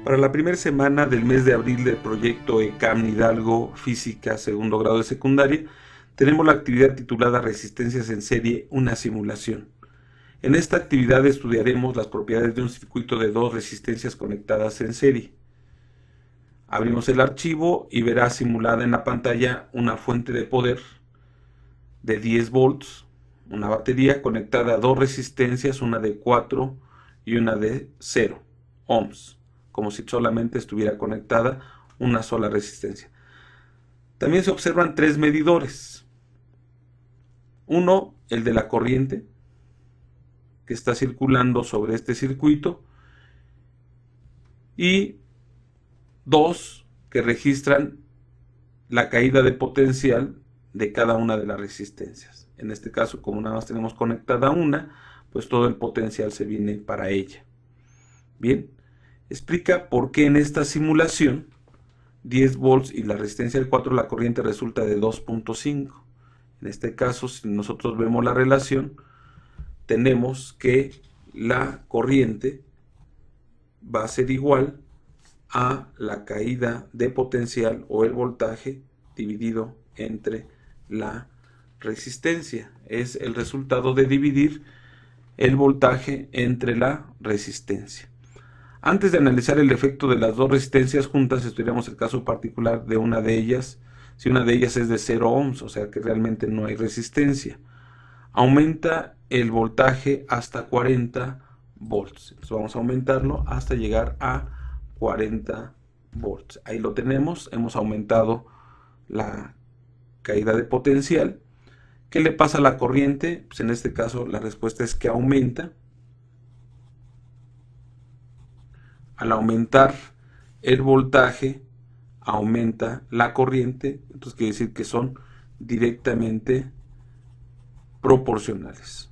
Para la primera semana del mes de abril del proyecto ECAM Hidalgo Física, segundo grado de secundaria, tenemos la actividad titulada Resistencias en serie, una simulación. En esta actividad estudiaremos las propiedades de un circuito de dos resistencias conectadas en serie. Abrimos el archivo y verá simulada en la pantalla una fuente de poder de 10 volts, una batería conectada a dos resistencias, una de 4 y una de 0 ohms, como si solamente estuviera conectada una sola resistencia. También se observan tres medidores. Uno, el de la corriente que está circulando sobre este circuito, y dos que registran la caída de potencial de cada una de las resistencias. En este caso, como nada más tenemos conectada una, pues todo el potencial se viene para ella. Bien, explica por qué en esta simulación 10 volts y la resistencia del 4, la corriente resulta de 2.5. En este caso, si nosotros vemos la relación, tenemos que la corriente va a ser igual a la caída de potencial o el voltaje dividido entre la resistencia. Es el resultado de dividir el voltaje entre la resistencia. Antes de analizar el efecto de las dos resistencias juntas, estudiamos el caso particular de una de ellas. Si una de ellas es de 0 ohms, o sea que realmente no hay resistencia, aumenta el voltaje hasta 40 volts. Entonces vamos a aumentarlo hasta llegar a 40 volts. Ahí lo tenemos, hemos aumentado la caída de potencial. ¿Qué le pasa a la corriente? Pues en este caso la respuesta es que aumenta. Al aumentar el voltaje, aumenta la corriente. Entonces quiere decir que son directamente proporcionales.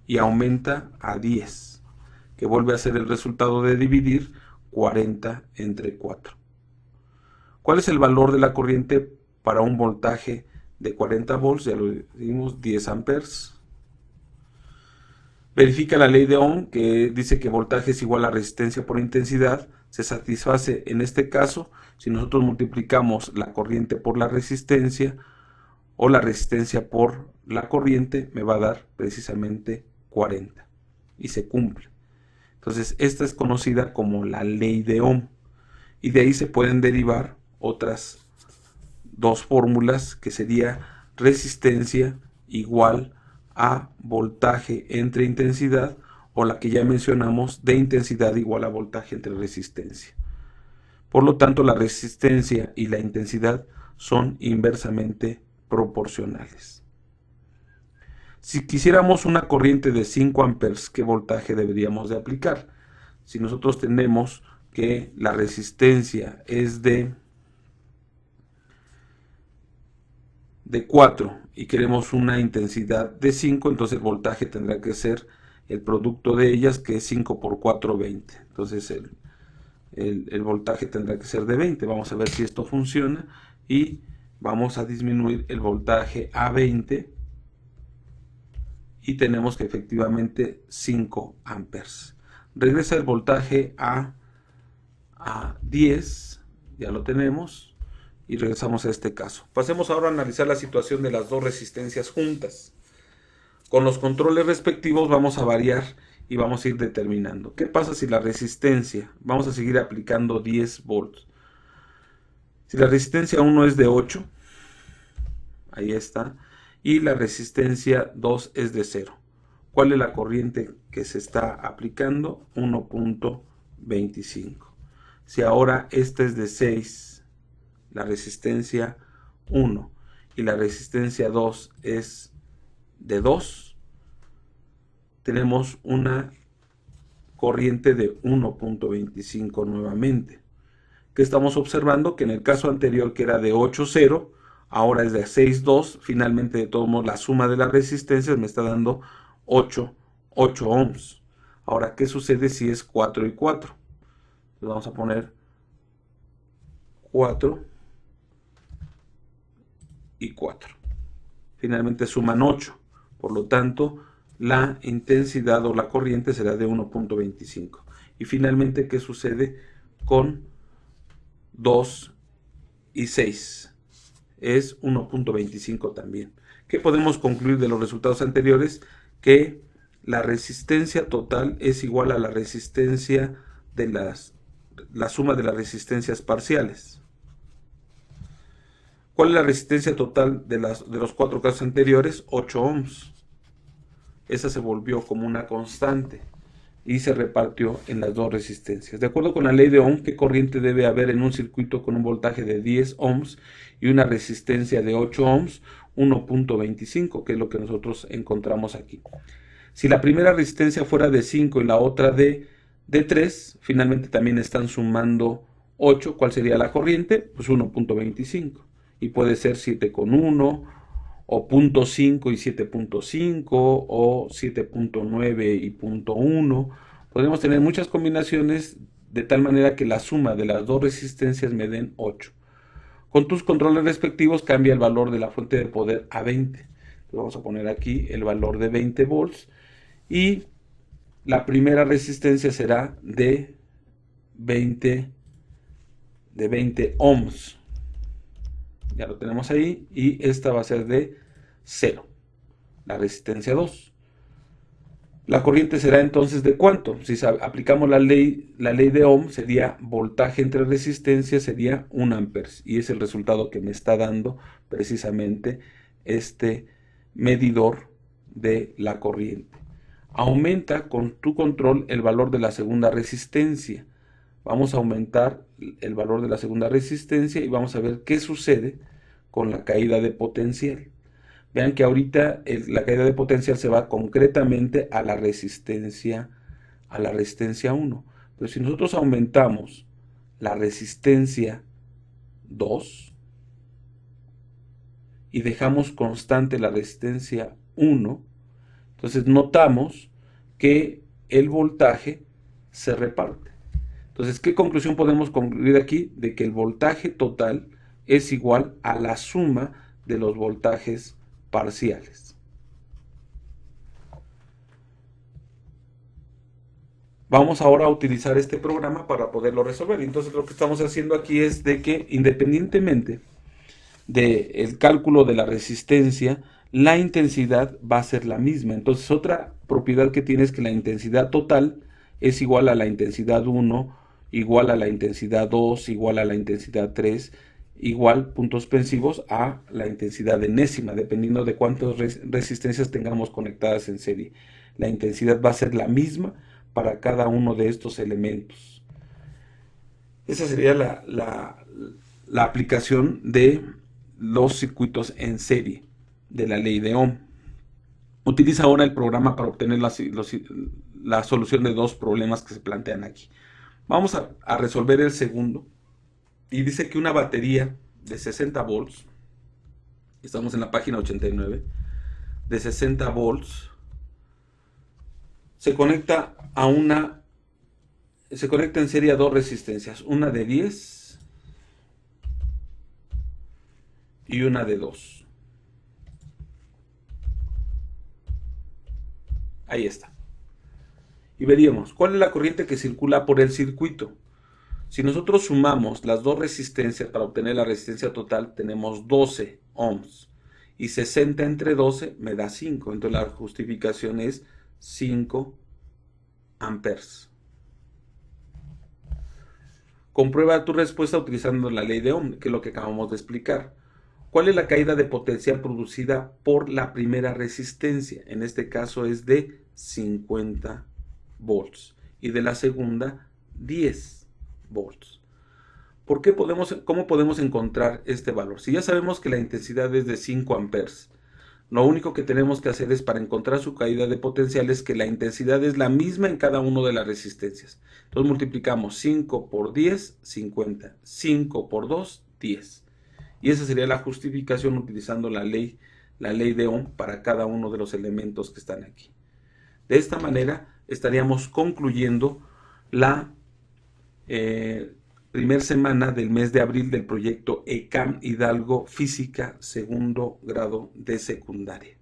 Y aumenta a 10, que vuelve a ser el resultado de dividir 40 entre 4. ¿Cuál es el valor de la corriente para un voltaje de 40 volts? Ya lo dimos, 10 amperes. Verifica la ley de Ohm, que dice que voltaje es igual a resistencia por intensidad. Se satisface en este caso si nosotros multiplicamos la corriente por la resistencia o la resistencia por la corriente, me va a dar precisamente 40 y se cumple. Entonces esta es conocida como la ley de Ohm, y de ahí se pueden derivar otras dos fórmulas, que sería resistencia igual a voltaje entre intensidad, o la que ya mencionamos de intensidad igual a voltaje entre resistencia. Por lo tanto, la resistencia y la intensidad son inversamente proporcionales. Si quisiéramos una corriente de 5 amperes, ¿qué voltaje deberíamos de aplicar? Si nosotros tenemos que la resistencia es de 4 y queremos una intensidad de 5, entonces el voltaje tendrá que ser el producto de ellas, que es 5 por 4, 20. Entonces el voltaje tendrá que ser de 20. Vamos a ver si esto funciona y vamos a disminuir el voltaje a 20 y tenemos que efectivamente 5 amperes. Regresa el voltaje a 10, ya lo tenemos, y regresamos a este caso. Pasemos ahora a analizar la situación de las dos resistencias juntas. Con los controles respectivos vamos a variar y vamos a ir determinando. ¿Qué pasa si la resistencia? Vamos a seguir aplicando 10 volts. Si la resistencia 1 es de 8, ahí está, y la resistencia 2 es de 0. ¿Cuál es la corriente que se está aplicando? 1.25. Si ahora esta es de 6, la resistencia 1, y la resistencia 2 es de 2, tenemos una corriente de 1.25 nuevamente. ¿Qué estamos observando? Que en el caso anterior, que era de 8.0, ahora es de 6.2. Finalmente, de todos modos, la suma de las resistencias me está dando 8 ohms. Ahora, ¿qué sucede si es 4 y 4? Entonces vamos a poner 4 y 4. Finalmente suman 8. Por lo tanto, la intensidad o la corriente será de 1.25. Y finalmente, ¿qué sucede con 2 y 6? Es 1.25 también. ¿Qué podemos concluir de los resultados anteriores? Que la resistencia total es igual a la resistencia de la suma de las resistencias parciales. ¿Cuál es la resistencia total de los 4 casos anteriores? 8 ohms. Esa se volvió como una constante y se repartió en las dos resistencias. De acuerdo con la ley de Ohm, ¿qué corriente debe haber en un circuito con un voltaje de 10 ohms y una resistencia de 8 ohms? 1.25, que es lo que nosotros encontramos aquí. Si la primera resistencia fuera de 5 y la otra de 3, finalmente también están sumando 8. ¿Cuál sería la corriente? Pues 1.25. Y puede ser 7,1, o 0.5 y 7.5, o 7.9 y 0.1. Podemos tener muchas combinaciones de tal manera que la suma de las dos resistencias me den 8. Con tus controles respectivos cambia el valor de la fuente de poder a 20. Entonces vamos a poner aquí el valor de 20 volts y la primera resistencia será de 20 ohms. Ya lo tenemos ahí y esta va a ser de 0, la resistencia 2. La corriente será entonces de ¿cuánto? Si aplicamos la ley de Ohm, sería voltaje entre resistencias, sería 1 amperes. Y es el resultado que me está dando precisamente este medidor de la corriente. Aumenta con tu control el valor de la segunda resistencia. Vamos a aumentar el valor de la segunda resistencia y vamos a ver qué sucede con la caída de potencial. Vean que ahorita la caída de potencial se va concretamente a la resistencia 1. Pero si nosotros aumentamos la resistencia 2 y dejamos constante la resistencia 1, entonces notamos que el voltaje se reparte. Entonces, ¿qué conclusión podemos concluir aquí? De que el voltaje total es igual a la suma de los voltajes parciales. Vamos ahora a utilizar este programa para poderlo resolver. Entonces, lo que estamos haciendo aquí es de que, independientemente del cálculo de la resistencia, la intensidad va a ser la misma. Entonces, otra propiedad que tiene es que la intensidad total es igual a la intensidad 1, igual a la intensidad 2, igual a la intensidad 3, igual, puntos suspensivos, a la intensidad enésima, dependiendo de cuántas resistencias tengamos conectadas en serie. La intensidad va a ser la misma para cada uno de estos elementos. Esa sería la aplicación de los circuitos en serie de la ley de Ohm. Utiliza ahora el programa para obtener la solución de dos problemas que se plantean aquí. Vamos a resolver el segundo. Y dice que una batería de 60 volts, estamos en la página 89, de 60 volts, se conecta en serie a dos resistencias, una de 10 y una de 2. Ahí está. Y veríamos, ¿cuál es la corriente que circula por el circuito? Si nosotros sumamos las dos resistencias para obtener la resistencia total, tenemos 12 ohms. Y 60 entre 12 me da 5. Entonces la justificación es 5 amperes. Comprueba tu respuesta utilizando la ley de Ohm, que es lo que acabamos de explicar. ¿Cuál es la caída de potencial producida por la primera resistencia? En este caso es de 50 volts. Y de la segunda, 10 volts. ¿Cómo podemos encontrar este valor? Si ya sabemos que la intensidad es de 5 amperes, lo único que tenemos que hacer es, para encontrar su caída de potencial, es que la intensidad es la misma en cada una de las resistencias. Entonces multiplicamos 5 por 10, 50. 5 por 2, 10. Y esa sería la justificación utilizando la ley de Ohm para cada uno de los elementos que están aquí. De esta manera estaríamos concluyendo la primera semana del mes de abril del proyecto ECAM Hidalgo Física, segundo grado de secundaria.